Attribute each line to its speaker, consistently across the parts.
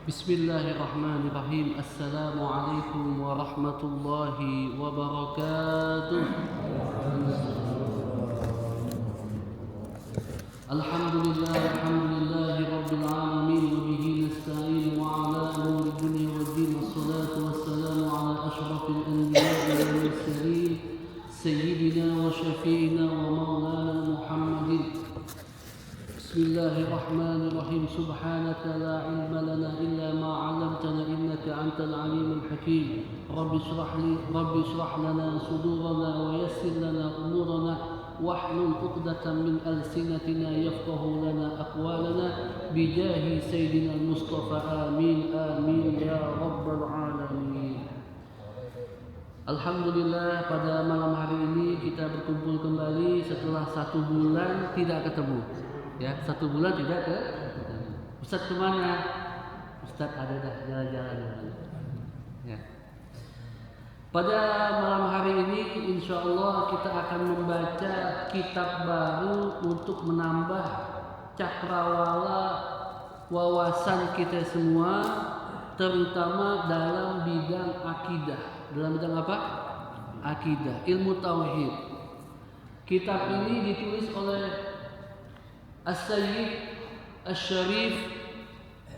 Speaker 1: Bismillahirrahmanirrahim. Assalamualaikum warahmatullahi wabarakatuh. Alhamdulillahi rabbil alamin wa bihi nasta'in wa ala umuri dunya waddin wassalatu wassalamu ala asyrafil anbiya'i wal mursalin sayyidina wa syafi'ina wa maulana Muhammadin. Bismillahirrahmanirrahim. Subhanaka la ilma lana illa ma 'allamtana innaka antal alimul hakim. Rabbi shrah lana sudurana wa yassir lana umurana wahlul 'uqdatam min alsinatina yafqahu lana aqwalana bijahi sayyidina Mustafa amin amin ya rabbal alamin. Alhamdulillah, pada malam hari ini kita berkumpul kembali setelah 1 bulan tidak ketemu. Ya, 1 bulan tidak ke Ustaz kemana? Ustaz ada dah jalan-jalan. Ya. Pada malam hari ini insya Allah kita akan membaca kitab baru untuk menambah cakrawala wawasan kita semua, terutama dalam bidang akidah. Dalam bidang apa? Akidah, ilmu tauhid. Kitab ini ditulis oleh As-Sayyid Asy-Syarif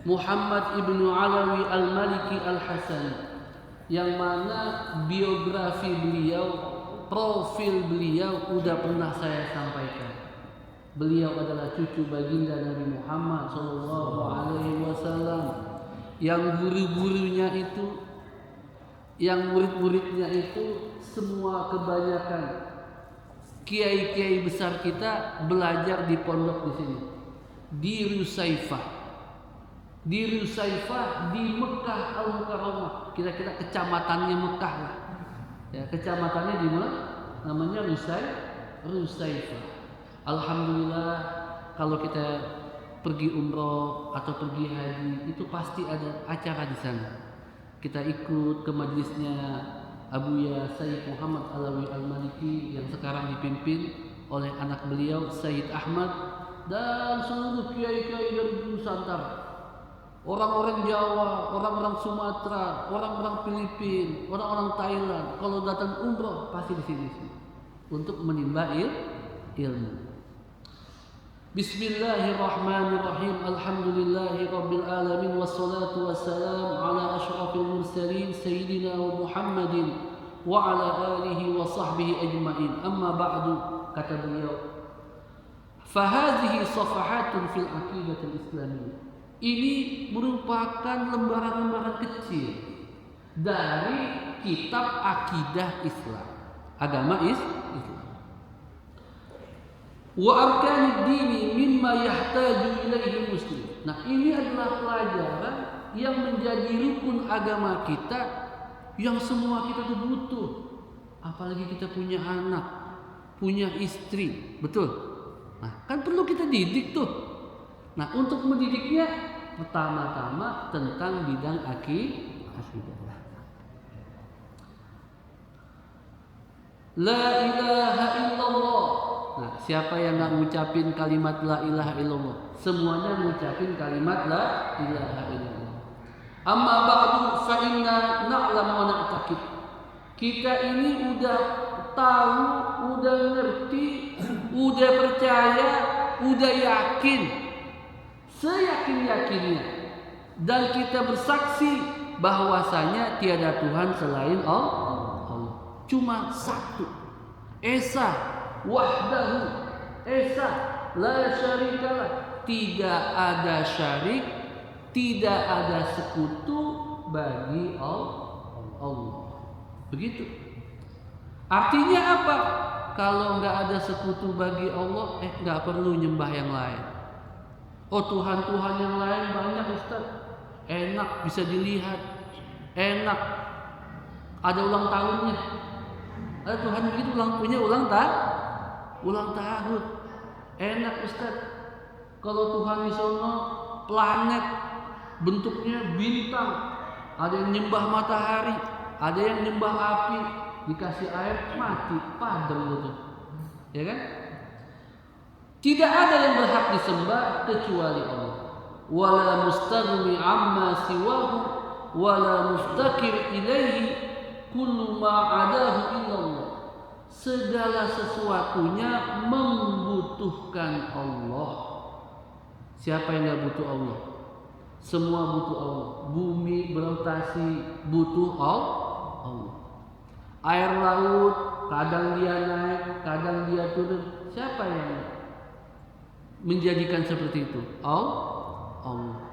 Speaker 1: Muhammad Ibnu Alawi Al-Maliki Al-Hasani, yang mana biografi beliau, profil beliau udah pernah saya sampaikan. Beliau adalah cucu baginda Nabi Muhammad SAW, yang guru-gurunya itu, yang murid-muridnya itu semua kebanyakan kiai-kiai besar kita belajar di pondok di sini, di Rusaifah. Di Rusaifah di Mekah Al-Mukarramah, kira-kira kecamatannya Mekah lah. Ya, kecamatannya di mana? Namanya Rusaifah. Alhamdulillah, kalau kita pergi umroh atau pergi haji itu pasti ada acara di sana. Kita ikut ke majelisnya Abuya Sayyid Muhammad Alawi Al-Maliki yang sekarang dipimpin oleh anak beliau Sayyid Ahmad, dan seluruh kiai-kiai dari Nusantara. Orang-orang Jawa, orang-orang Sumatera, orang-orang Filipina, orang-orang Thailand, kalau datang umroh pasti di sini untuk menimba ilmu. Bismillahirrahmanirrahim. Alhamdulillahi rabbil alamin wassalatu wassalam ala asyrafil mursalin sayyidina wa Muhammadin wa ala alihi wa sahbihi ajma'in. Amma ba'du, kata beliau, fahadhihi safahatun fil aqidatil islamiyah. Ini merupakan lembaran-lembaran kecil dari kitab akidah Islam, agama Islam. Wa arkanid dini mimma yahtaju ilaihi muslim. Nah, ini adalah pelajaran yang menjadi rukun agama kita yang semua kita tuh butuh. Apalagi kita punya anak, punya istri, betul? Nah, kan perlu kita didik tuh. Nah, untuk mendidiknya pertama-tama tentang bidang akidah. La ilaha illallah. Nah, siapa yang enggak ngucapin kalimat la ilaha illallah? Semuanya ngucapin kalimat la ilaha illallah. Amma ba'du fa inna na'lam wa na'taqid. Kita ini udah tahu, udah ngerti, udah percaya, udah yakin, seyakin-yakinnya, dan kita bersaksi bahwasanya tiada Tuhan selain Allah. Cuma satu, Esa wahdahu, Esa la syarikalah, tidak ada syarik, tidak ada sekutu bagi Allah. Begitu. Artinya apa? Kalau nggak ada sekutu bagi Allah, nggak perlu nyembah yang lain. Oh, Tuhan-Tuhan yang lain banyak, Ustaz. Enak bisa dilihat, enak ada ulang tahunnya. Ada Tuhan begitu punya ulang tahun. Enak, Ustaz. Kalau Tuhan di sono planet bentuknya bintang, ada yang nyembah matahari, ada yang nyembah api, dikasih air mati, padam gitu. Ya kan? Tidak ada yang berhak disembah kecuali Allah. wala mustaghni amma siwahu wala muftakir ilaihi kullu ma adahu illallah. Segala sesuatunya membutuhkan Allah. Siapa yang enggak butuh Allah? Semua butuh Allah. Bumi berotasi butuh Allah. Air laut kadang dia naik, kadang dia turun. Siapa yang menjadikan seperti itu? Allah.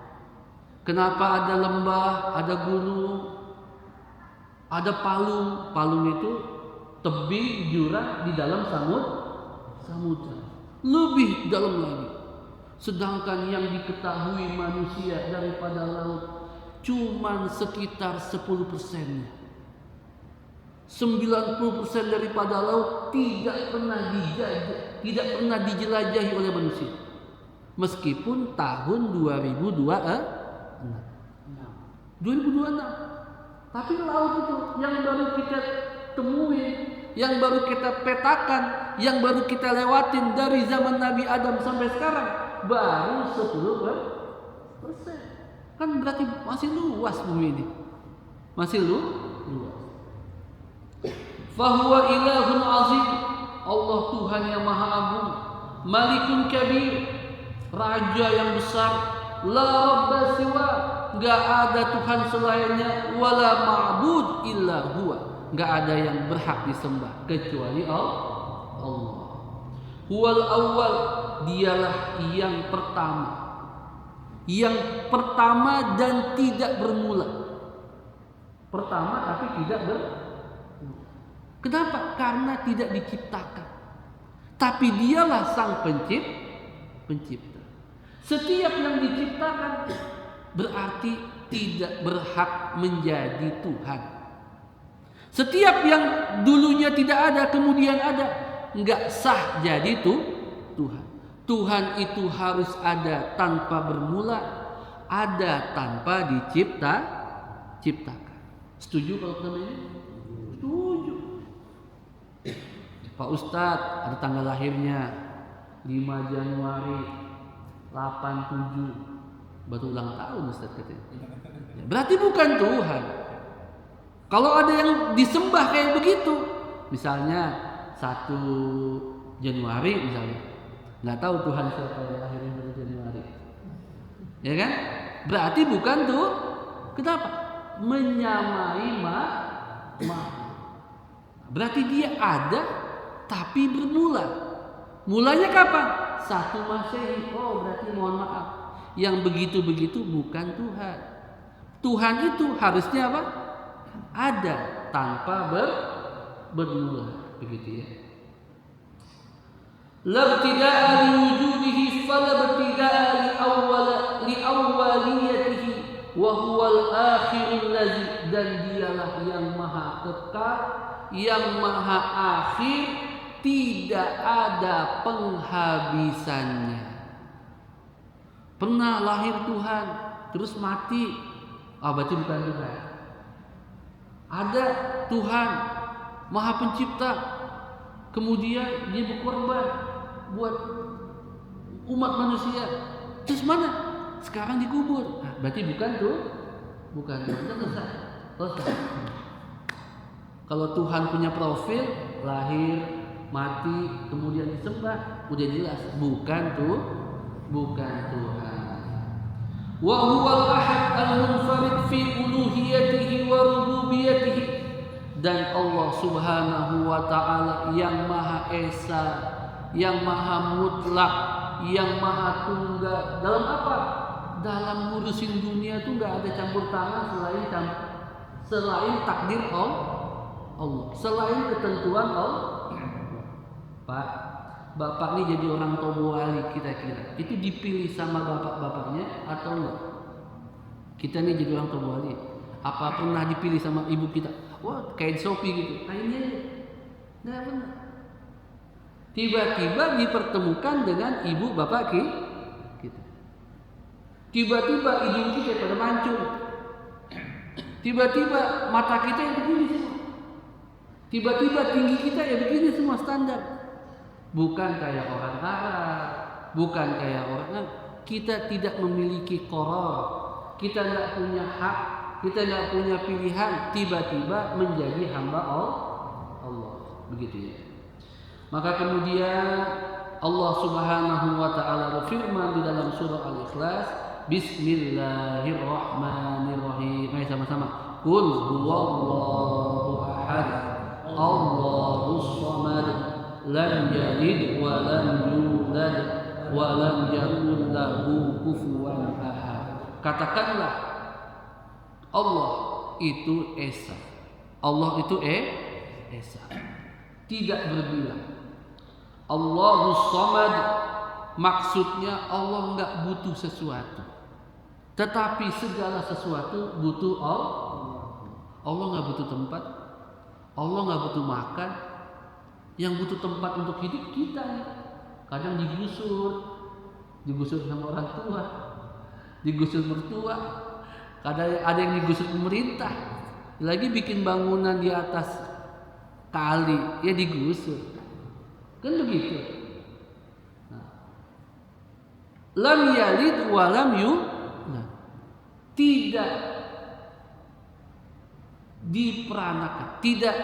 Speaker 1: Kenapa ada lembah, ada gunung, ada palung? Palung itu tebing jurang di dalam samudra. Lebih dalam lagi. Sedangkan yang diketahui manusia daripada laut cuman sekitar 10%-nya. 90% daripada laut tidak pernah dijelajahi oleh manusia. Meskipun tahun 2026. Tapi laut itu yang baru kita temui, yang baru kita petakan, yang baru kita lewatin dari zaman Nabi Adam sampai sekarang baru 10%. Kan berarti masih luas bumi ini. Masih luas. Fahuwa ilahun azim. Allah Tuhan yang maha agung. Malikun kabir. Raja yang besar. La rabba siwa. Gak ada Tuhan selainnya. Wala ma'bud illa huwa. Gak ada yang berhak disembah kecuali Allah. Huwal awal. Dialah yang pertama. Yang pertama dan tidak bermula. Pertama tapi tidak bermula. Kenapa? Karena tidak diciptakan. Tapi dialah sang pencipta. Setiap yang diciptakan berarti tidak berhak menjadi Tuhan. Setiap yang dulunya tidak ada kemudian ada, enggak sah jadi Tuhan. Tuhan itu harus ada tanpa bermula, ada tanpa diciptakan. Setuju kalau kita ini? Setuju. Pak Ustadz ada tanggal lahirnya 5 Januari 87, baru ulang tahun Ustadz katanya. Ya, berarti bukan Tuhan. Kalau ada yang disembah kayak begitu, misalnya 1 Januari misalnya, nggak tahu Tuhan siapa yang lahirnya 1 Januari, ya kan? Berarti bukan tuh. Kenapa? Menyamai berarti dia ada tapi bermula. Mulanya kapan? 1 Masehi. Oh, berarti mohon maaf. Yang begitu-begitu bukan Tuhan. Tuhan itu harusnya apa? Ada tanpa bermula. Begitu ya. La ibtida'a li wujudihi fala ibtida'a li awwaliyatihi wa huwal akhirul ladzi, dan dialah yang maha kekal, yang maha akhir, tidak ada penghabisannya. Pernah lahir Tuhan terus mati, berarti bukan Tuhan. Ada Tuhan maha pencipta, kemudian dia berkorban buat umat manusia, terus mana? Sekarang dikubur. Berarti bukan Tuhan. Selesai. Kalau Tuhan punya profil, lahir, mati, kemudian disembah, udah jelas bukan Tuhan. Wa huwal ahad al-munfarid fi uluhiyatihi wa rububiyatihi, dan Allah Subhanahu wa taala yang Maha Esa, yang Maha Mutlak, yang Maha Tunggal. Dalam apa? Dalam ngurusin dunia itu enggak ada campur tangan selain takdir Allah, selain ketentuan Allah. Pak, bapak ini jadi orang tobo wali, kira-kira itu dipilih sama bapak-bapaknya atau enggak? Kita nih jadi orang tobo wali, apa pernah dipilih sama ibu kita? Wah, kain Shopee gitu, kainnya aja. Enggak pernah. Tiba-tiba dipertemukan dengan ibu bapak kita. Tiba-tiba hidung kita pada mancung. Tiba-tiba mata kita yang begini semua. Tiba-tiba tinggi kita ya begini semua standar. Bukan kayak orang Arab, bukan kayak orang, kita tidak memiliki qarar, kita nggak punya hak, kita nggak punya pilihan, tiba-tiba menjadi hamba Allah, begitu ya. Maka kemudian Allah Subhanahu wa taala berfirman di dalam surah Al-Ikhlas, Bismillahirrahmanirrahim. Mari sama-sama. Qul huwallahu ahad, Allahus samad, lam yalid wa lam yulad wa lam yakul lahu kufuwan ahad. Katakanlah, Allah itu esa. Allah itu esa. Tidak berbilang. Allahus samad, maksudnya Allah enggak butuh sesuatu. Tetapi segala sesuatu butuh Allah. Allah enggak butuh tempat. Allah enggak butuh makan. Yang butuh tempat untuk hidup kita nih. Kadang digusur sama orang tua, digusur mertua, kadang ada yang digusur pemerintah, lagi bikin bangunan di atas kali, ya digusur, kan begitu. Nah. Lam yalid wa lam yulad, tidak diperanakan, tidak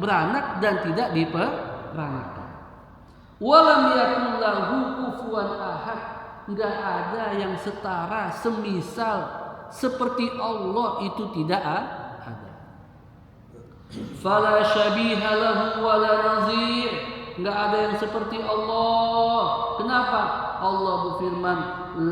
Speaker 1: beranak dan tidak diperanakan. Walam yakul lahu kufuwan ahad, enggak ada yang setara, semisal seperti Allah itu tidak ada. Fala syabiha lahu wala nazir, enggak ada yang seperti Allah. Kenapa? Allah berfirman,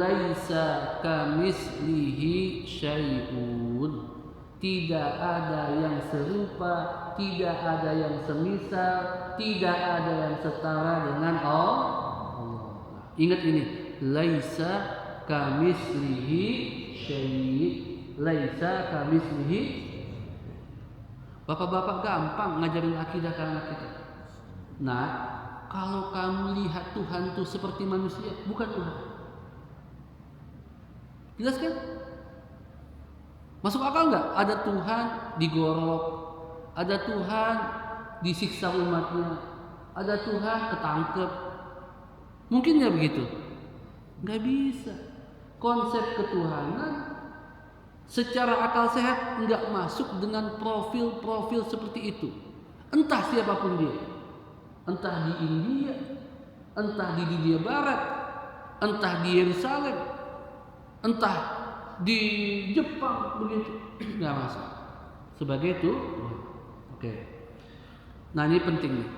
Speaker 1: laisa kamislihi syai'un. Tidak ada yang serupa, tidak ada yang semisal, tidak ada yang setara dengan Allah. Ingat ini, laisa kamislihi syai', laisa kamislihi. Bapak-bapak gampang ngajarin akidah ke anak kita. Nah, kalau kamu lihat Tuhan itu seperti manusia, bukan Tuhan. Jelas kan? Masuk akal nggak? Ada Tuhan digorok, ada Tuhan disiksa umatnya, ada Tuhan ketangkep. Mungkin nggak begitu? Nggak bisa. Konsep ketuhanan secara akal sehat nggak masuk dengan profil-profil seperti itu. Entah siapapun dia, entah di India, entah di India Barat, entah di Yerusalem, entah di Jepang, begitu nggak masuk sebagai itu. Oke. Nah ini penting nih.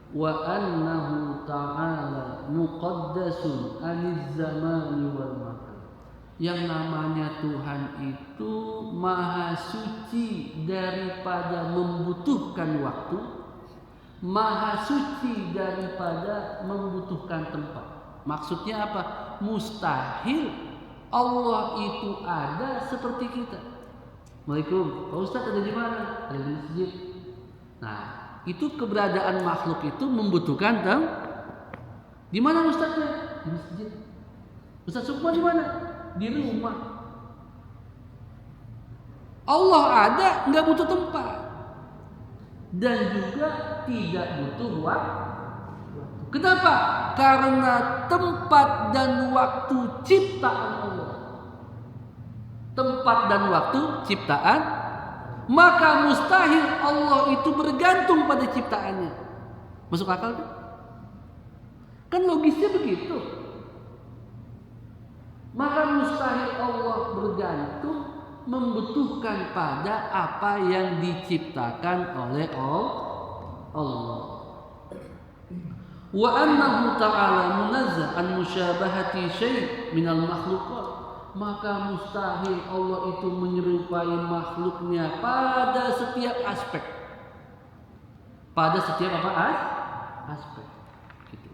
Speaker 1: Wa annahu ta'ala muqaddasun aniz zamani wal makan. Yang namanya Tuhan itu maha suci daripada membutuhkan waktu, maha suci daripada membutuhkan tempat. Maksudnya apa? Mustahil Allah itu ada seperti kita. Assalamualaikum, Pak Ustadz ada di mana? Ada di masjid. Nah, itu keberadaan makhluk itu membutuhkan di mana Ustadznya? Di masjid. Ustadz Sukma di mana? Di rumah. Allah ada, nggak butuh tempat, dan juga tidak butuh waktu. Kenapa? Karena tempat dan waktu ciptaan Allah. Tempat dan waktu ciptaan, maka mustahil Allah itu bergantung pada ciptaannya. Masuk akal kan? Kan logisnya begitu. Maka mustahil Allah bergantung, membutuhkan pada apa yang diciptakan oleh Allah. Wa annahu ta'ala munazzah an musyabahati syai' minal makhluqat, maka mustahil Allah itu menyerupai makhluknya pada setiap aspek. Pada setiap apa? Aspek. Gitu.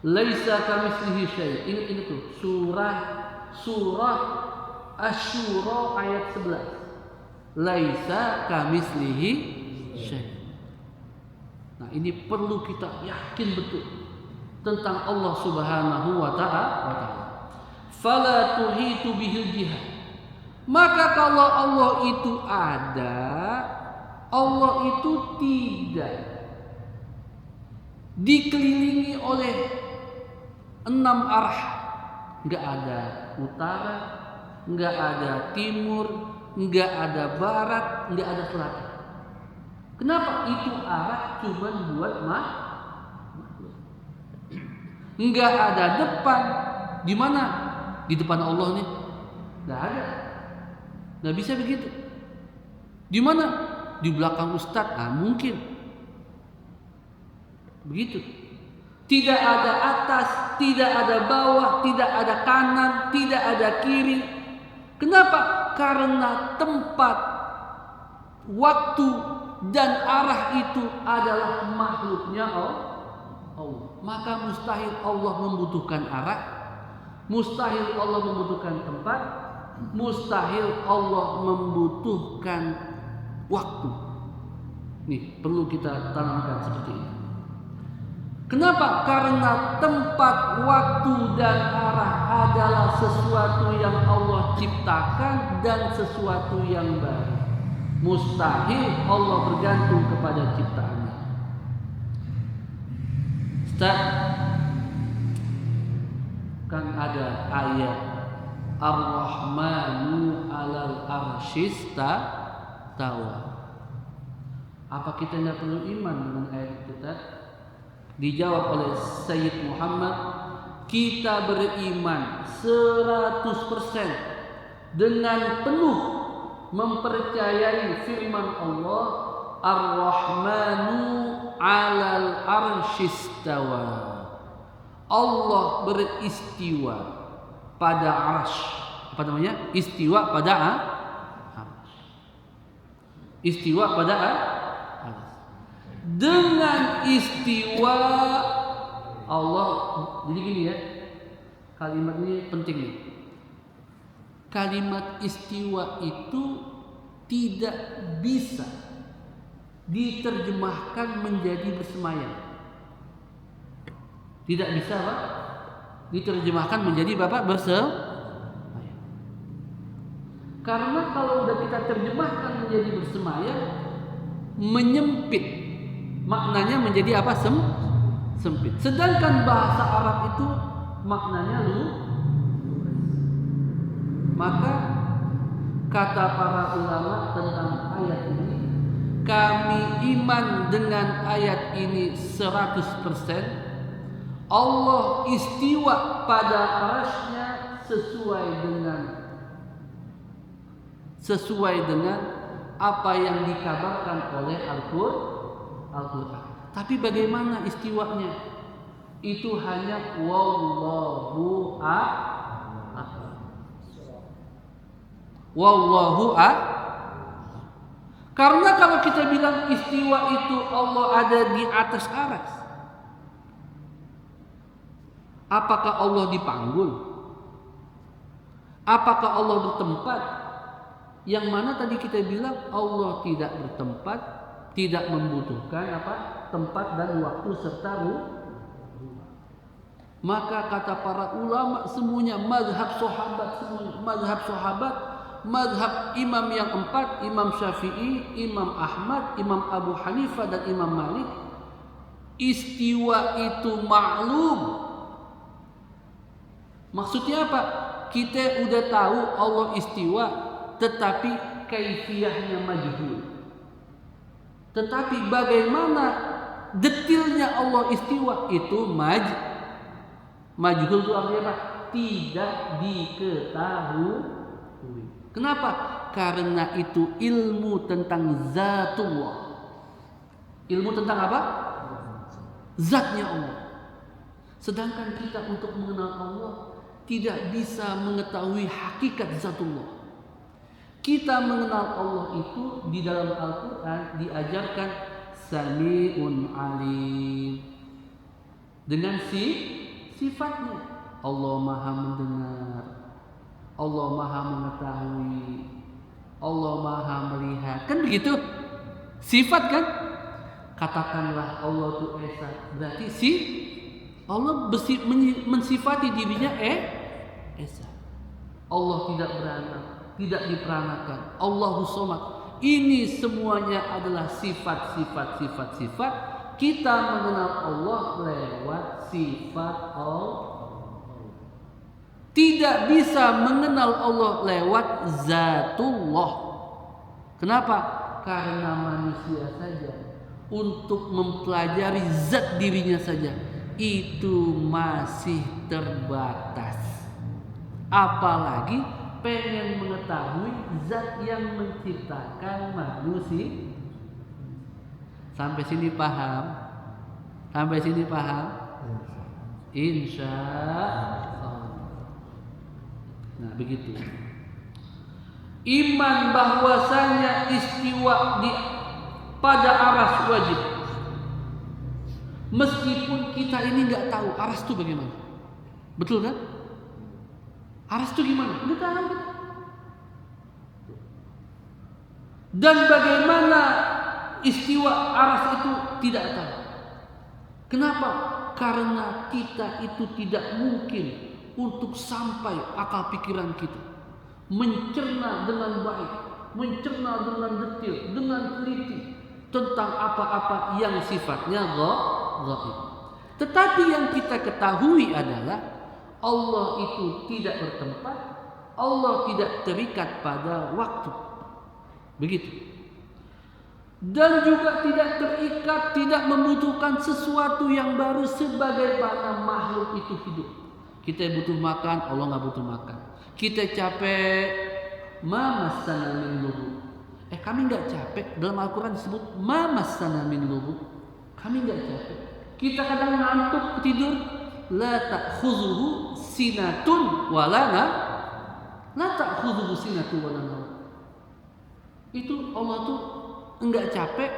Speaker 1: Laisa kamitslihi syai'. Ingat tuh surah Asy-Syura ayat 11. Laisa kamitslihi syai'. Nah ini perlu kita yakin betul tentang Allah Subhanahu wa ta'ala. Fala tuhitu bihil jihad. Maka kalau Allah itu ada, Allah itu tidak dikelilingi oleh 6 arah, Nggak ada utara, nggak ada timur, nggak ada barat, nggak ada selatan. Kenapa? Itu arah cuma buat makhluk. Nggak ada depan. Di mana? Di depan Allah nih? Nggak ada. Nggak bisa begitu. Di mana? Di belakang Ustadz? Mungkin. Begitu. Tidak ada atas, tidak ada bawah, tidak ada kanan, tidak ada kiri. Kenapa? Karena tempat, waktu, dan arah itu adalah makhluknya Allah. Maka mustahil Allah membutuhkan arah, mustahil Allah membutuhkan tempat, mustahil Allah membutuhkan waktu. Nih, perlu kita tanamkan seperti ini. Kenapa? Karena tempat, waktu, dan arah adalah sesuatu yang Allah ciptakan dan sesuatu yang baru. Mustahil Allah bergantung kepada ciptaannya. Ustaz, kan ada ayat Ar-Rahmanu 'alal arsyistawa. Apa kita tidak perlu iman dengan ayat kita? Dijawab oleh Sayyid Muhammad, kita beriman 100% dengan penuh mempercayai firman Allah, Ar-Rahmanu 'alal arsyistawa. Allah beristiwa pada arsy. Apa namanya? Istiwa pada arsy. Istiwa pada arsy. Dengan istiwa Allah, jadi gini ya, kalimat ini penting nih. Kalimat istiwa itu tidak bisa diterjemahkan menjadi bersemayam. Tidak bisa Pak diterjemahkan menjadi Bapak bersemayam. Karena kalau udah kita terjemahkan menjadi bersemayam, menyempit. Maknanya menjadi apa? Sempit. Sedangkan bahasa Arab itu maknanya luas. Maka kata para ulama tentang ayat ini, kami iman dengan ayat ini 100%. Allah istiwa pada arasy-Nya sesuai dengan apa yang dikabarkan oleh Al-Qur'an. Tapi bagaimana istiwanya? Itu hanya wallahu a'lam. Wallahu a'lam. Karena kalau kita bilang istiwa itu Allah ada di atas arsy, apakah Allah dipanggul? Apakah Allah bertempat? Yang mana tadi kita bilang Allah tidak bertempat, tidak membutuhkan tempat dan waktu serta ruang. Maka kata para ulama semuanya, mazhab sahabat, mazhab imam yang 4, Imam Syafi'i, Imam Ahmad, Imam Abu Hanifah dan Imam Malik, istiwa itu maklum. Maksudnya apa? Kita udah tahu Allah istiwa, tetapi kaifiyahnya majhul. Tetapi bagaimana detilnya Allah istiwa itu majhul itu artinya apa? Tidak diketahui. Kenapa? Karena itu ilmu tentang zatullah. Ilmu tentang apa? Zatnya Allah. Sedangkan kita untuk mengenal Allah tidak bisa mengetahui hakikat zatullah. Kita mengenal Allah itu di dalam Al-Quran diajarkan Sami'un Alim dengan sifatnya. Allah Maha mendengar, Allah Maha mengetahui, Allah Maha melihat. Kan begitu? Sifat kan? Katakanlah Allah itu Esa. Berarti Allah mensifati dirinya Esa. Allah tidak beranak, tidak diperanakan. Allahu Somad. Ini semuanya adalah sifat. Kita mengenal Allah lewat sifat Allah. tidak bisa mengenal Allah lewat zatullah. Kenapa? Karena manusia saja untuk mempelajari zat dirinya saja itu masih terbatas. Apalagi pengen mengetahui zat yang menciptakan manusia. Sampai sini paham? Sampai sini paham? Insya Allah. Nah begitu. Iman bahwasanya istiwa pada aras wajib. Meskipun kita ini nggak tahu aras itu bagaimana, betul kan? Aras itu gimana? Nggak tahu. Dan bagaimana istiwa aras itu tidak tahu. Kenapa? Karena kita itu tidak mungkin untuk sampai akal pikiran kita mencerna dengan baik, mencerna dengan detil, dengan teliti tentang apa-apa yang sifatnya gaib. Tetapi yang kita ketahui adalah Allah itu tidak bertempat, Allah tidak terikat pada waktu. Begitu. Dan juga tidak terikat, tidak membutuhkan sesuatu yang baru sebagaimana makhluk itu hidup. Kita butuh makan, Allah nggak butuh makan. Kita capek, ma massana min lughub. Kami nggak capek. Dalam Al-Quran disebut ma massana min lughub. Kami nggak capek. Kita kadang ngantuk tidur, la ta'khudhuhu sinatun wala la ta'khudhuhu sinatun wala naum. Itu Allah tuh enggak capek,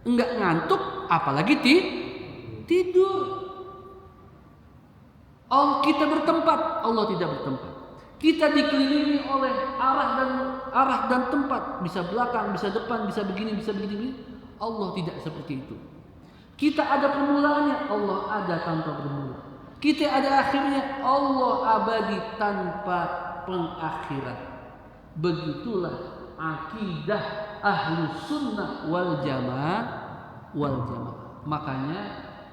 Speaker 1: enggak ngantuk, apalagi tidur. Kita bertempat, Allah tidak bertempat. Kita dikelilingi oleh arah dan tempat, bisa belakang, bisa depan, bisa begini, bisa begini. Allah tidak seperti itu. Kita ada permulaannya, Allah ada tanpa bermula. Kita ada akhirnya, Allah abadi tanpa pengakhiran. Begitulah akidah Ahlus Sunnah wal Jamaah. Makanya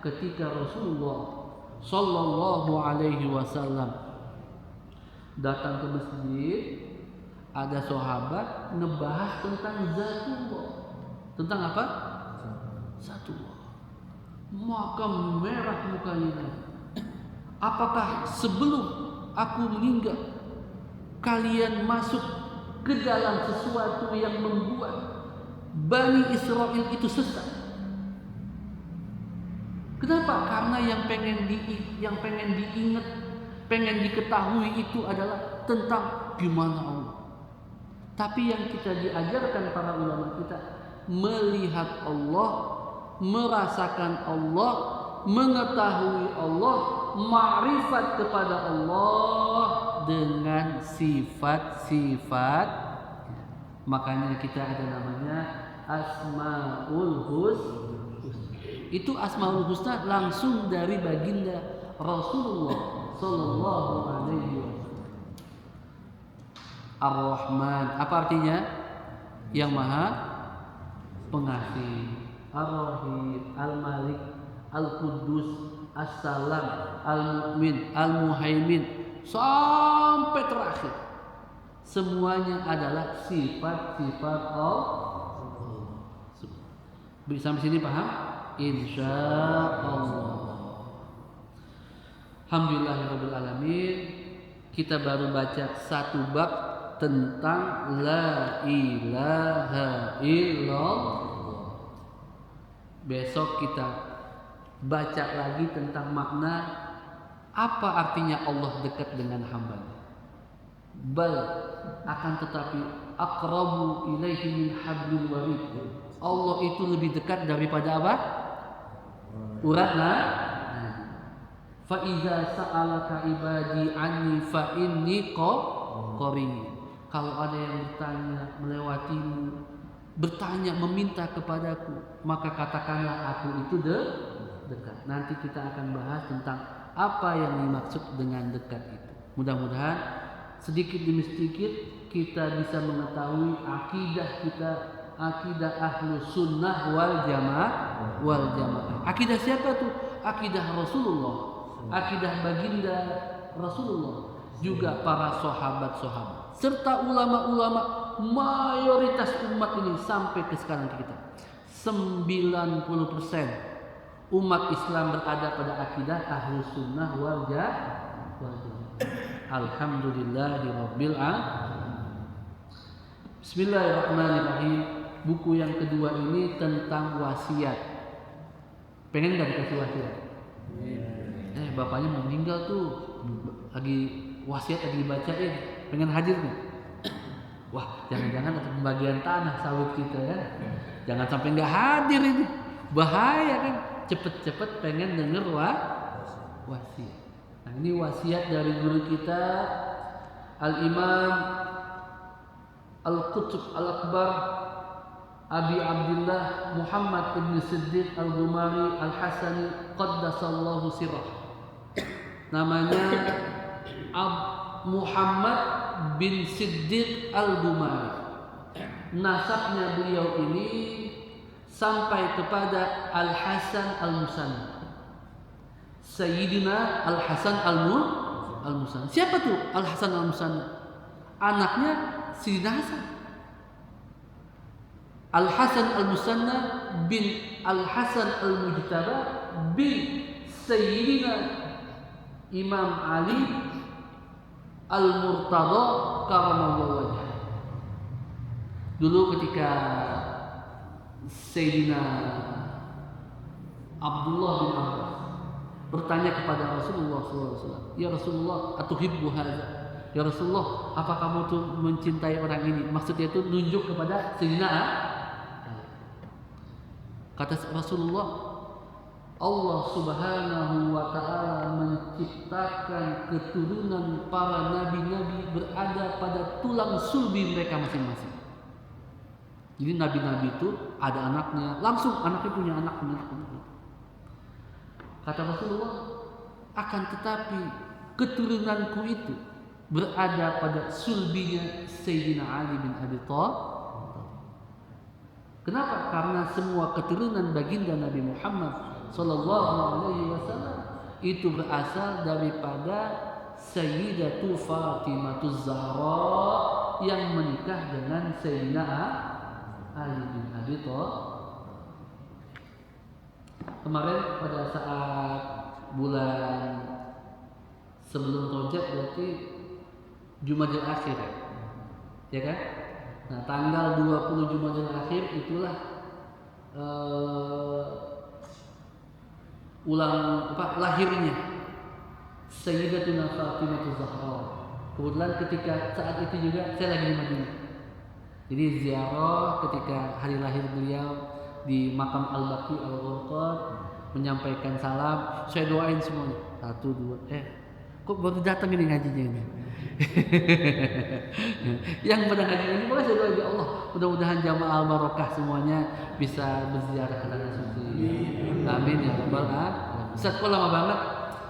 Speaker 1: ketika Rasulullah Sallallahu Alaihi Wasallam datang ke masjid, ada sahabat ngebahas tentang zatullah. Tentang apa? Zatullah. Maka merah mukanya. Apakah sebelum aku meninggal kalian masuk ke dalam sesuatu yang membuat Bani Israel itu sesat? Kenapa? Karena yang pengen diingat, pengen diketahui itu adalah tentang gimana Allah. Tapi yang kita diajarkan para ulama kita melihat Allah, merasakan Allah, mengetahui Allah, ma'rifat kepada Allah dengan sifat-sifat. Makanya kita ada namanya Asmaul Husna. Itu Asmaul Husna langsung dari baginda Rasulullah Sallallahu Alaihi Wasallam. Ar-Rahman, apa artinya? Yang Maha Pengasih. Ar-Rahim, Al-Malik, Al-Quddus, As-Salam, Al-Mu'min, Al-Muhaimin, sampai terakhir. Semuanya adalah sifat-sifat Allah. Sampai sini paham? Insyaallah. Alhamdulillahirabbil alamin. Kita baru baca satu bab tentang la ilaha illallah. Besok kita baca lagi tentang makna apa artinya Allah dekat dengan hambanya. Bal akan tetapi aqrabu ilaihi min hablil warid. Allah itu lebih dekat daripada apa? Uratna. Fa iza sa'alaka ibadi anni fa inni qarib. Kalau ada yang bertanya melewatimu, bertanya meminta kepadaku, maka katakanlah aku itu dekat. Nanti kita akan bahas tentang apa yang dimaksud dengan dekat itu. Mudah-mudahan sedikit demi sedikit kita bisa mengetahui akidah kita, akidah Ahlus Sunnah wal Jamaah. Akidah siapa tuh? Akidah Rasulullah, akidah baginda Rasulullah juga para sahabat-sahabat serta ulama-ulama mayoritas umat ini sampai ke sekarang kita. 90% umat Islam berada pada akidah Ahlus Sunnah wal Jamaah. Alhamdulillahirabbil alamin. Bismillahirrahmanirrahim. Buku yang kedua ini tentang wasiat. Pengen nggak dikasih wasiat? Bapaknya mau meninggal tuh, lagi wasiat lagi dibacain, pengen hadir nih. Wah, jangan-jangan ada pembagian tanah sawit kita ya. Jangan sampai nggak hadir ini, bahaya kan. Cepet-cepet pengen denger wasiat. Nah, ini wasiat dari guru kita Al-Imam Al-Qutb Al-Akbar Abi Abdullah Muhammad ibn Siddiq Al-Ghumari Al-Hasani Qaddasallahu sirrah. Namanya Muhammad bin Siddiq Al-Ghumari. Nasabnya beliau ini sampai kepada Al-Hasan Al-Musanna. Sayyidina Al-Hasan Al-Musanna. Siapa tuh Al-Hasan Al-Musanna? Anaknya Sayyidina Hasan. Al-Hasan Al-Musanna bin Al-Hasan Al-Mujtaba bin Sayyidina Imam Ali Al-Murtada karamallahu wajhah. Dulu ketika Sayyidina Abdullah bin Abbas bertanya kepada Rasulullah SAW, ya Rasulullah, atuhibbu hadza? Ya Rasulullah, apa kamu tuh mencintai orang ini? Maksudnya itu nunjuk kepada Sayyidina Ali. Kata Rasulullah, Allah Subhanahu wa Ta'ala menciptakan keturunan para nabi-nabi berada pada tulang sulbi mereka masing-masing. Jadi nabi-nabi itu ada anaknya, langsung anaknya punya anak. Kata Rasulullah, akan tetapi keturunanku itu berada pada sulbinya Sayyidina Ali bin Abi Thalib. Kenapa? Karena semua keturunan baginda Nabi Muhammad Sallallahu Alaihi Wasallam itu berasal daripada Sayyidatu Fatimah Zahra yang menikah dengan Sayyidina Ali bin Abi Thalib. Kemarin pada saat bulan sebelum Rajab berarti Jumadil Akhir ya kan? Nah, tanggal 20 Jumadil Akhir itulah lahirnya Sayyidatuna Fatimah Zahra. Kebetulan ketika saat itu juga saya lagi di Madinah. Jadi ziarah ketika hari lahir beliau di makam Al-Baqi Al-Ghurqad, menyampaikan salam, saya doain semuanya. 1, 2, kok baru datang ini ngajinya ini? Yang pada ngaji ini boleh saya doain, ya Allah, mudah-mudahan jamaah al-barakah semuanya bisa berziarah ke tanah suci. Amin ya rabbal alamin. Ustaz kok lama banget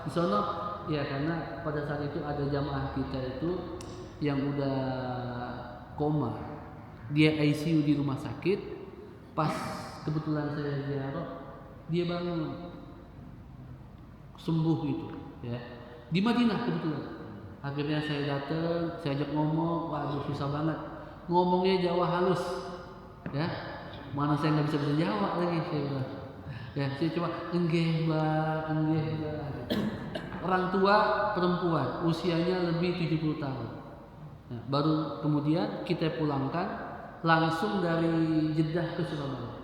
Speaker 1: di sono? Ya karena pada saat itu ada jamaah kita itu yang udah koma, dia ICU di rumah sakit. Pas kebetulan saya ziarah, dia bangun sembuh gitu ya di Madinah kebetulan. Akhirnya saya datang, saya ajak ngomong, waduh susah banget ngomongnya Jawa halus ya, mana saya nggak bisa Jawa lagi saya bilang ya, saya cuma enggeh mbak. Orang tua perempuan usianya lebih 70 tahun ya, baru kemudian kita pulangkan langsung dari Jeddah ke Surabaya.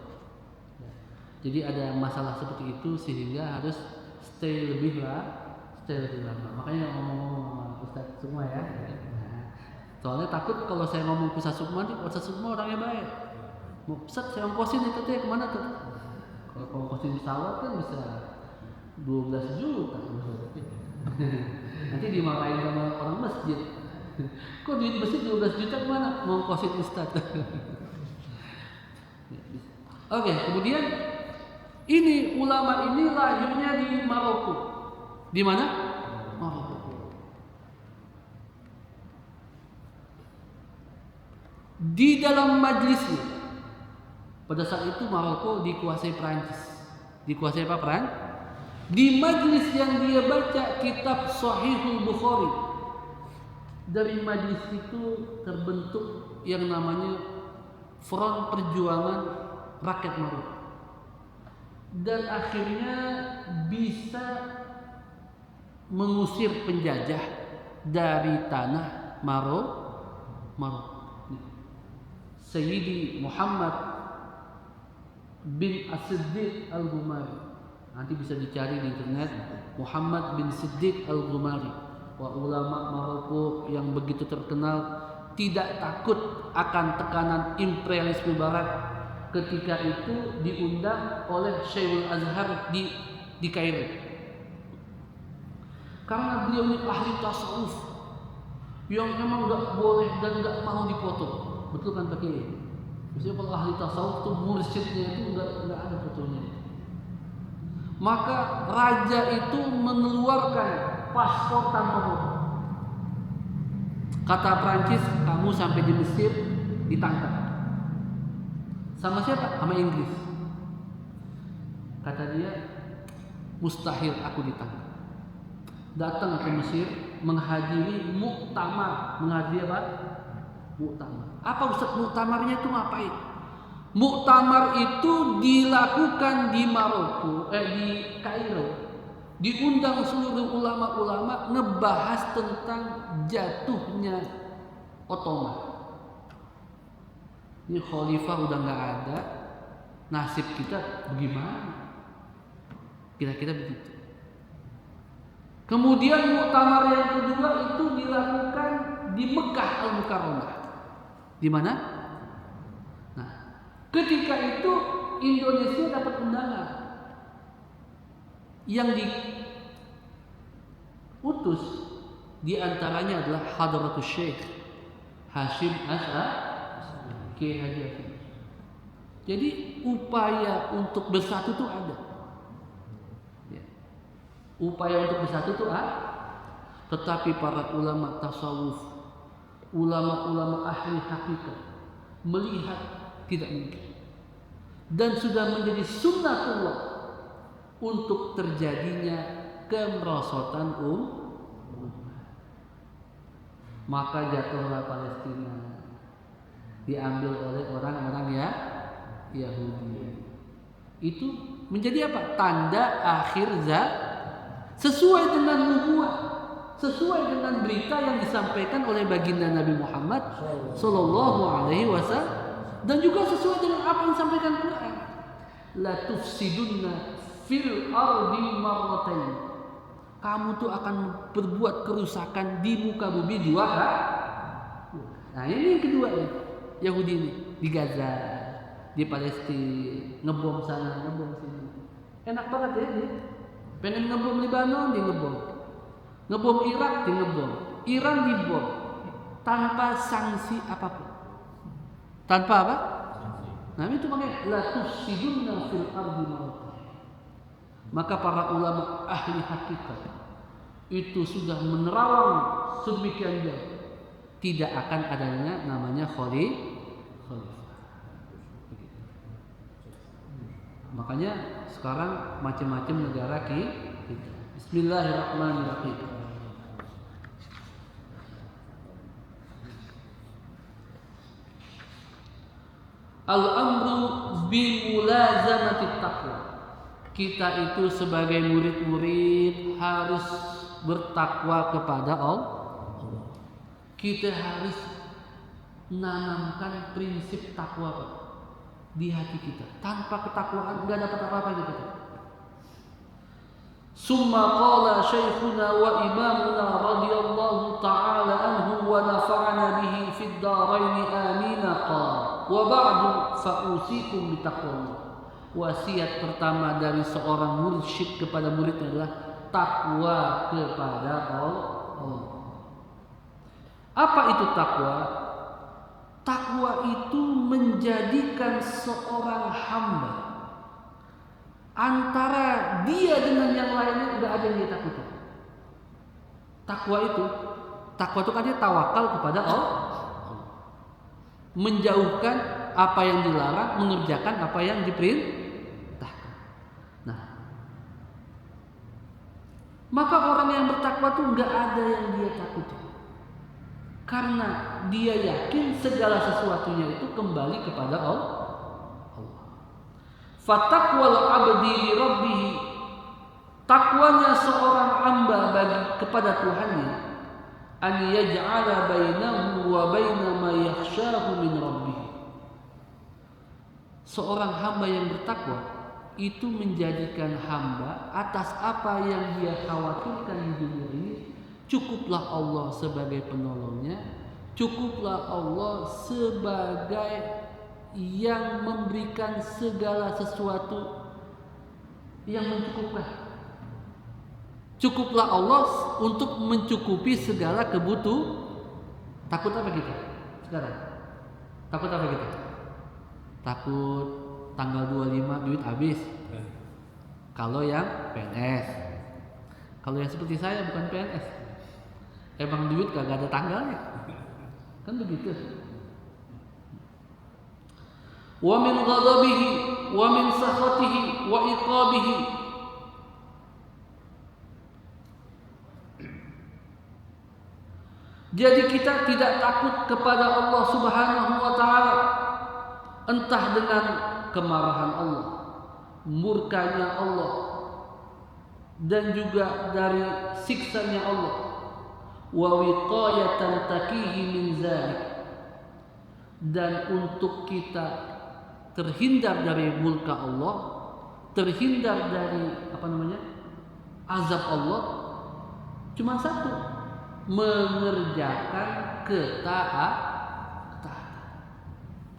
Speaker 1: Jadi ada masalah seperti itu sehingga harus stay lebih lama. Makanya ngomong-ngomong sama Ustaz Sukma ya. Nah, soalnya takut kalau saya ngomong ke Ustaz Sukma, Ustaz Sukma orangnya baik. Mau Ustaz saya ongkosin itu teh kemana tuh? Kalau ongkosin pesawat kan bisa 12 juta. Nanti dimarahin sama orang masjid. Kok duit masjid 12 juta kemana? Mau ongkosin Ustaz. Oke, kemudian ini ulama ini lahirnya di Maroko. Di mana? Maroko. Di dalam majlisnya, pada saat itu Maroko dikuasai Prancis. Dikuasai apa Prancis? Di majlis yang dia baca kitab Sahihul Bukhari, Dari majelis itu terbentuk yang namanya Front Perjuangan Rakyat Maroko, dan akhirnya bisa mengusir penjajah dari tanah Maroko. Sayyidi Muhammad bin As-Siddiq Al-Ghumari, nanti bisa dicari di internet, Muhammad bin Siddiq Al-Ghumari, ulama Maroko yang begitu terkenal, tidak takut akan tekanan imperialisme barat. Ketika itu diundang oleh Syekhul Azhar di Kairo, karena beliau ini ahli tasawuf yang memang nggak boleh dan nggak mau dipotong. Betul kan Pak Kiai? Maksudnya kalau ahli tasawuf tuh mursyidnya itu nggak ada fotonya. Maka raja itu mengeluarkan paspor tanpa foto. Kata Prancis, kamu sampai di Mesir ditangkap. Sama siapa? Sama Inggris. Kata dia, mustahil aku ditangkap. Datang ke Mesir, menghadiri muktamar. Menghadiri apa? Muktamar. Apa Ustaz muktamarnya itu ngapain? Muktamar itu dilakukan di Maroko, di Kairo. Diundang seluruh ulama-ulama ngebahas tentang jatuhnya Ottoman. Ini khalifah udah nggak ada, nasib kita bagaimana? Kira-kira begitu. Kemudian muktamar yang kedua itu dilakukan di Mekah Al-Mukarramah. Di mana? Nah, ketika itu Indonesia dapat undangan. Yang diutus diantaranya adalah Hadratus Syekh Hashim Kiai Haji Hashim. Jadi upaya untuk bersatu itu ada. Ya. Upaya untuk bersatu itu ada. Tetapi para ulama tasawuf, ulama-ulama ahli hakikat melihat tidak mungkin, dan sudah menjadi sunnatullah untuk terjadinya kemerosotan maka jatuhlah Palestina, diambil oleh orang-orang Yahudi. Itu menjadi apa? Tanda akhir sesuai dengan nubuah, sesuai dengan berita yang disampaikan oleh baginda Nabi Muhammad sallallahu alaihi wasallam, dan juga sesuai dengan apa yang disampaikan Quran. La tufsidunna fil ardi marratain. Kamu tuh akan berbuat kerusakan di muka bumi dua kali. Nah, ini yang kedua ya. Yahudi ini di Gaza, di Palestina, ngebom sana, ngebom sini. Enak banget ya dia. Pengen ngebom Lebanon, dia ngebom. Ngebom Irak, dia ngebom. Iran dibom tanpa sanksi apapun. Tanpa apa? Nah, itu makanya la tufsidunna fil ardi marratain. Maka para ulama ahli hakikat itu sudah menerawang sedemikian jauh, tidak akan adanya namanya khalifah. Makanya sekarang macam-macam negara kita. Bismillahirrahmanirrahim. Al-amru bi mulazamati taqwa. Kita itu sebagai murid-murid harus bertakwa kepada Allah. Kita harus menanamkan prinsip takwa di hati kita. Tanpa ketakwaan enggak dapat apa-apa gitu. Summa qala syekhuna wa imamuna radhiyallahu ta'ala anhu wa nafa'ana bihi fid dharain amin qala wa ba'du fa usikum bi taqwa. Wasiat pertama dari seorang mursyid kepada muridnya adalah takwa kepada Allah. Apa itu takwa? Takwa itu menjadikan seorang hamba antara dia dengan yang lainnya tidak ada yang dia takuti. Takwa itu kan dia tawakal kepada Allah, menjauhkan apa yang dilarang, mengerjakan apa yang diperintahkan. Nah, maka orang yang bertakwa itu nggak ada yang dia takuti. Karena dia yakin segala sesuatunya itu kembali kepada Allah. Fataqwal abdi li rabbih, takwanya seorang hamba bagi kepada Tuhannya, an yaj'ala bainahu wa baina ma yakhshahu min rabbih. Seorang hamba yang bertakwa itu menjadikan hamba atas apa yang dia khawatirkan di dunia ini, cukuplah Allah sebagai penolongnya, cukuplah Allah sebagai yang memberikan segala sesuatu yang mencukupkan. Cukuplah Allah untuk mencukupi segala kebutuhan. Takut apa kita sekarang? Takut apa kita? Takut tanggal 25 duit habis. Kalau yang PNS. Kalau yang seperti saya bukan PNS, emang duit gak ada tanggalnya. Kan begitu. Wa min ghadabihi wa min sakhatihi wa iqabihi. Jadi kita tidak takut kepada Allah Subhanahu wa taala, entah dengan kemarahan Allah, murkanya Allah, dan juga dari siksanya Allah. Wa wiqayatan taqihi min zalik, dan untuk kita terhindar dari murka Allah, terhindar dari azab Allah, cuma satu, mengerjakan ketaatan.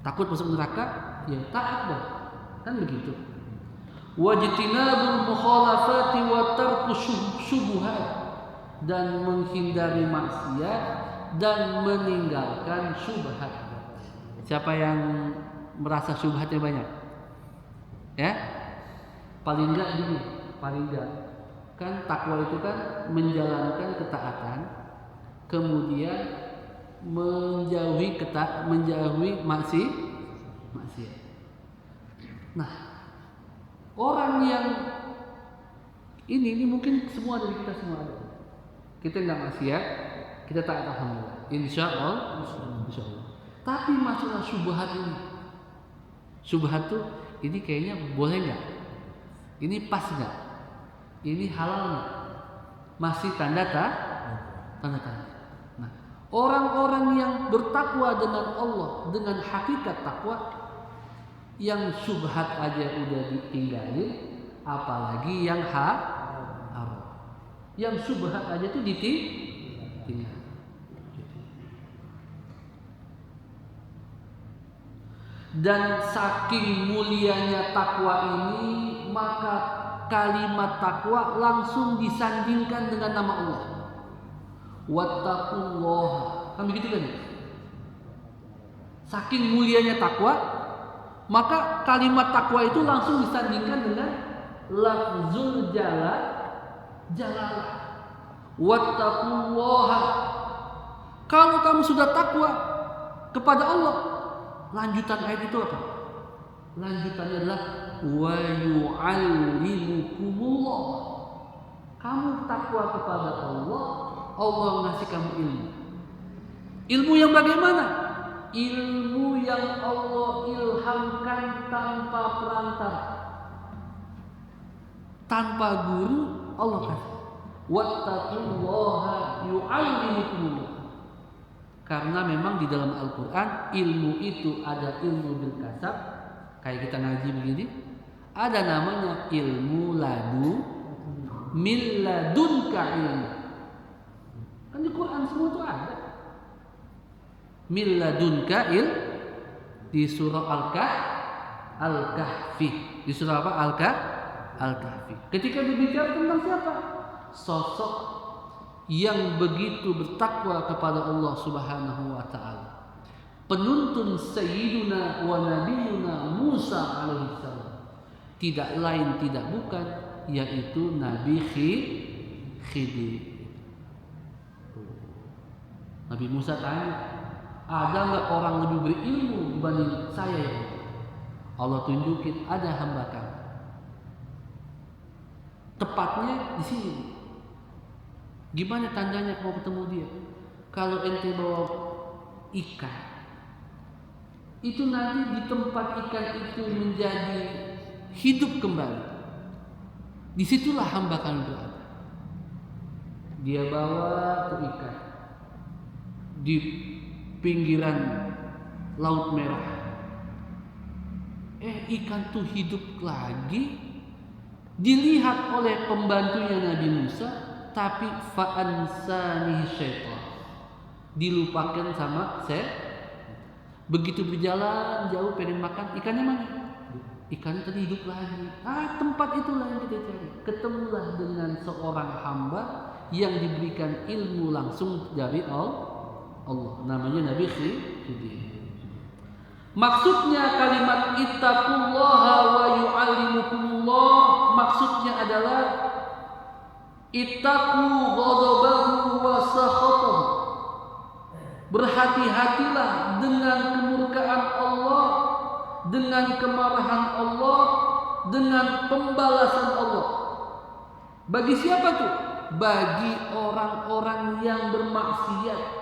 Speaker 1: Takut masuk neraka, ya taat dong, kan begitu. Wajtinabul mukhalafati wa tarku syubhat, dan menghindari maksiat dan meninggalkan syubhat. Siapa yang merasa syubhatnya banyak? Ya? Paling enggak gini, paling enggak. Kan takwa itu kan menjalankan ketaatan, kemudian menjauhi maksiat. Nah, orang yang ini mungkin semua dari kita semua ada. Kita enggak maksiat, kita taat, alhamdulillah. Insyaallah. Tapi masalah syubhat ini, syubhat tuh ini kayaknya boleh nggak? Ini pas nggak? Ini halal nggak? Masih tanda tanya. Nah, orang-orang yang bertakwa dengan Allah, dengan hakikat takwa, yang syubhat aja udah ditinggalin, apalagi yang haram. Yang syubhat aja tuh ditinggal. Dan saking mulianya takwa ini, maka kalimat takwa langsung disandingkan dengan nama Allah. Wattaqullah. Kan begitu kan? Saking mulianya takwa, maka kalimat takwa itu langsung disandingkan dengan lafzul jalalah. Wattaqullah. Kalau kamu sudah takwa kepada Allah, lanjutan ayat itu apa? Lanjutannya adalah wa yu'allimukumullah. Kamu takwa kepada Allah, Allah ngasih kamu ilmu. Ilmu yang bagaimana? Ilmu yang Allah ilhamkan tanpa perantara, tanpa guru, Allah kasih. Wattaqullaha yu'allimukumullah. Karena memang di dalam Al-Quran ilmu itu ada ilmu bil kasab, kayak kita ngaji begini, ada namanya ilmu min ladunka ilmu. Kan di Quran semua itu ada. Min ladunka di surah Al-Kahfi. Di surah apa? Al-Kahfi. Ketika berbicara tentang siapa? Sosok yang begitu bertakwa kepada Allah Subhanahu wa taala. Penuntun Sayyiduna wa Nabiyuna Musa alaihissalam. Tidak lain tidak bukan yaitu Nabi Khidir. Nabi Musa tanya, ada nggak orang lebih berilmu dibanding saya ya Allah? Allah tunjukin ada hamba kamu. Tepatnya di sini. Gimana tandanya mau ketemu dia? kalau ente bawa ikan, itu nanti di tempat ikan itu menjadi hidup kembali. Disitulah hamba kami berada. Dia bawa tuh ikan di pinggiran Laut Merah. Ikan tuh hidup lagi, dilihat oleh pembantunya Nabi Musa, tapi fa'ansanihi syaitan, dilupakan sama begitu berjalan jauh pengen makan, ikannya mana? Ikannya tadi hidup lagi. Tempat itulah yang kita cari. Ketemulah dengan seorang hamba yang diberikan ilmu langsung dari Allah. Namanya Nabi Khidir. Maksudnya kalimat ittaqullaha wa yu'allimukumullah, maksudnya adalah ittaqu ghadabahu wa sakhatahu. Berhati-hatilah dengan kemurkaan Allah, dengan kemarahan Allah, dengan pembalasan Allah. Bagi siapa tuh? Bagi orang-orang yang bermaksiat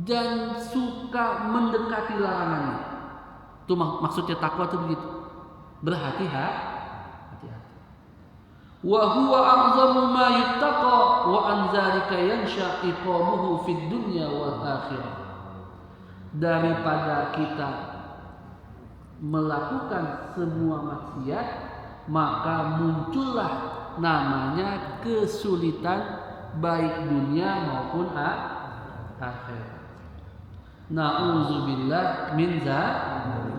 Speaker 1: dan suka mendekati larangannya. Itu maksudnya takwa itu begitu. Berhati-hati. Wa huwa a'zamu ma yuttaqa wa an dzalika yansha iqamuhu fid dunya wal akhirah. Daripada kita melakukan semua maksiat, maka muncullah namanya kesulitan baik dunia maupun akhirat. Na'udzubillah min dzalik.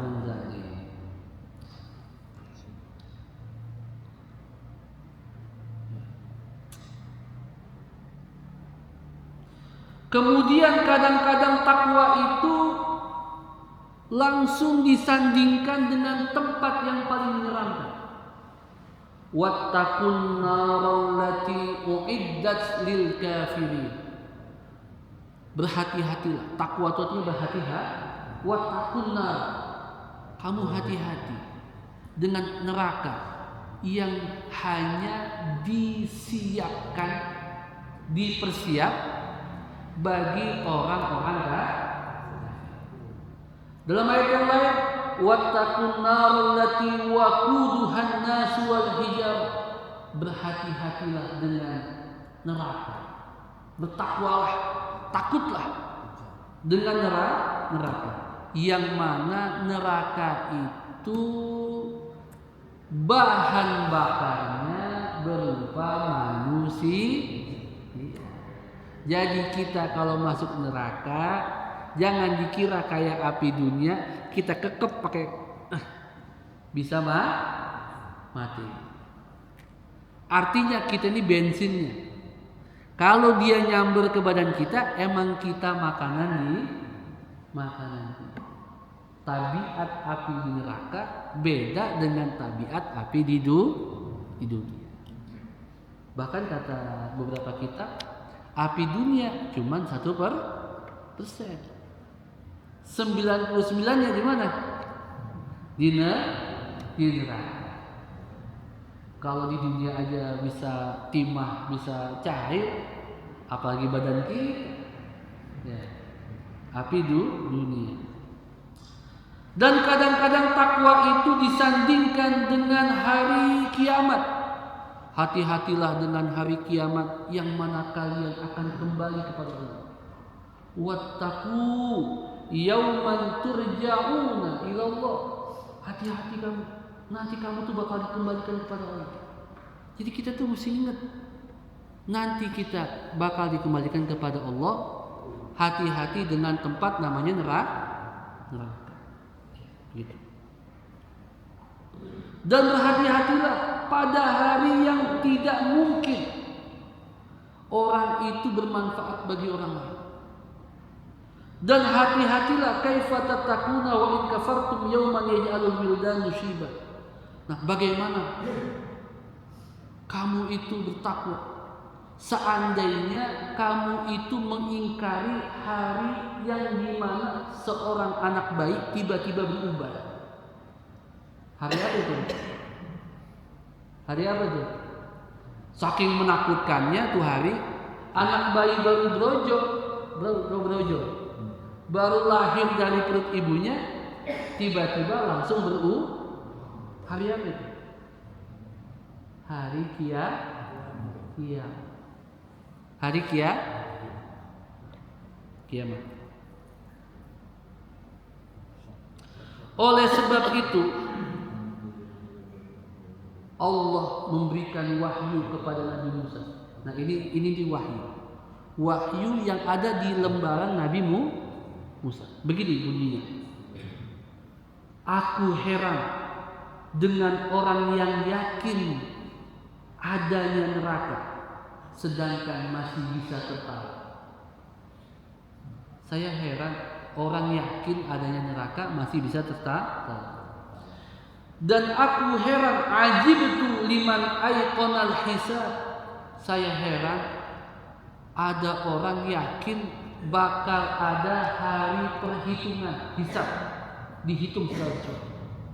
Speaker 1: Kemudian kadang-kadang takwa itu langsung disandingkan dengan tempat yang paling menyeramkan. Wattaqun narallati uiddat lil kafirin. Berhati-hatilah. Takwa itu artinya berhati-hati. Wattaqun nar. Kamu hati-hati dengan neraka yang hanya dipersiap bagi orang-orang kafir. Dalam ayat yang lain, wattaqun narallati waquduhan nas wal hijarah. Berhati-hatilah dengan neraka. Bertakwalah, takutlah dengan neraka. Yang mana neraka itu bahan bakarnya berupa manusia. Jadi kita kalau masuk neraka, jangan dikira kayak api dunia, kita kekep pakai bisa mati. Artinya kita ini bensinnya. Kalau dia nyamber ke badan kita, emang kita makanan kita. Tabiat api di neraka beda dengan tabiat api di dunia. Bahkan kata beberapa kitab, api dunia cuman 1%. 99-nya di mana? Di neraka. Kalau di dunia aja bisa timah, bisa cair, apalagi badan kita. Ya. Api dunia. Dan kadang-kadang takwa itu disandingkan dengan hari kiamat. Hati-hatilah dengan hari kiamat yang mana kalian akan kembali kepada Allah. Wattaqu yauman turja'una ila Allah. Hati-hati kamu. Nanti kamu tuh bakal dikembalikan kepada Allah. Jadi kita tuh mesti ingat, nanti kita bakal dikembalikan kepada Allah. Hati-hati dengan tempat namanya neraka. Gitu. Dan berhati-hatilah pada hari yang tidak mungkin orang itu bermanfaat bagi orang lain. Dan hati-hatilah kaifa tattaquna wa in kafartum yawman yaj'alul wildanu shiba. Nah, bagaimana kamu itu bertakwa seandainya kamu itu mengingkari hari yang dimana seorang anak bayi tiba-tiba berubah? Hari apa itu? Hari apa itu? Saking menakutkannya tuh hari, anak bayi baru brojok brojol. Baru lahir dari perut ibunya, tiba-tiba langsung hari apa itu? Hari kiamat. Hari kiamat. Oleh sebab itu Allah memberikan wahyu kepada Nabi Musa. Nah, ini di wahyu yang ada di lembaran Nabi Musa. Begini bunyinya. Aku heran dengan orang yang yakin adanya neraka sedangkan masih bisa tertawa. Saya heran orang yakin adanya neraka masih bisa tertawa. Dan aku heran ajibtu liman aiqanal hisab. Saya heran ada orang yakin bakal ada hari perhitungan, hisab, dihitung segala sesuatu.